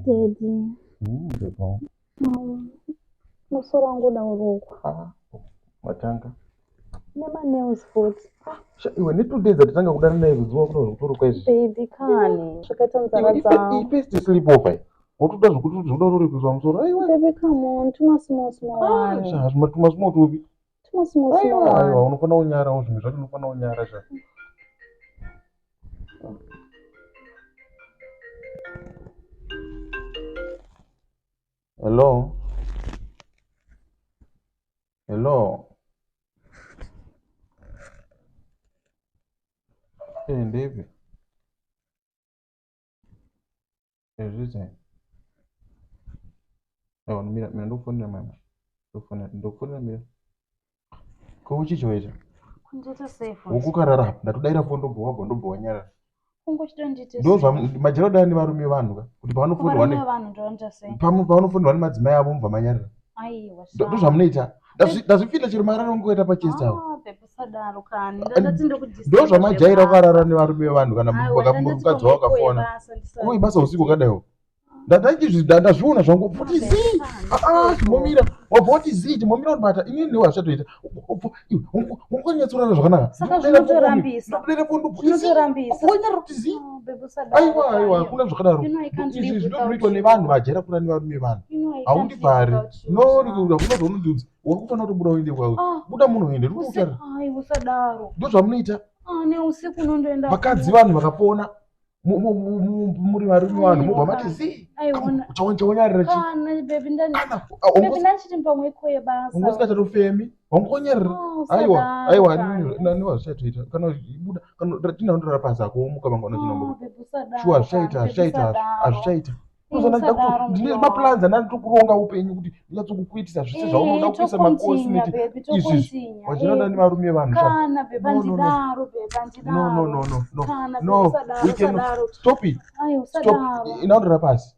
Daddy. Ndipo. Musoro wangu udaurukwa. Matanga. Nema nails foot. Iwe ni 2 days atatanga kudana naye zuwa kuno utoro kwezi. Baby kani. Zvakaita nzara dzangu. Ipesti sleep over. Wotuda zvokuti zvoda uri kuzwa musoro. Aiwa. Baby come on, tuma small one. Tuma small tupi. Tuma small one. Aiwa, unofana unyara zvimwe zvacho unofana unyara sha. Hello. Hello. Ndivyo. Ezvize. Mira ndokufonera mama. Ndokufonera mira. Ko uchichoita. Kunjeta safe. Ukukarara ndatodaira fondo ndobva nyara. Kungochita ndite. Ndozva majero dani varume vanhu ka kuti pavanofunda wane vanhu ndonja sei. Pavanofunda wane madzimai avo mubva manyarira. Aiwa. Ndozva munoita. Ndazvipinda chiri mararo ngoita pachest avo. Pepesadaro kani. Ndati ndokudisturb. Ndozva majaira karara nevarume vanhu kana mukadzi wakafona. Koi basa usiku kadaiwo. Ndazviona zvangu futi zi. Timomira. Wabvoti zi timomira unobata. Inini ndiwo achatoita. Ungonyatsorana zvakanaka. Saka zvinotorambisa. Ndopere fondo. Zvinotorambisa. Wonyara kuti zi. Aiwa kuna zvakadaro. Izvi zvinoitwa nevanhu majera kuna nevarume vanhu. Haundibvari. Unodza unondudza. Wakufana kubuda uende kwawe. Buda munoende uri kutara. Usadaro. Ndozvamunoita. Ne usiku unondoenda. Vakadzi vanhu vakapona. Muri varume vanhu mubva mati zi. Uchawonyarira chi. Kana baby baby ndachiti pamweko yebasa. Ungosikachatofemi. Wangonyarira. Aiwa nani wazvichatoita. Kana ibuda kana tinaondora pasi akomuka mangwana chinombo. Shuwa azvichaita. Ndine maplans andatokuronga upenyu kuti ndinatsokukuitisa zvese zvaunoda kuisa makosi neti izvi wachinoda nevarume vanhu kana beba ndidaro beba ndidaro no we can stop it. Inaondora pasi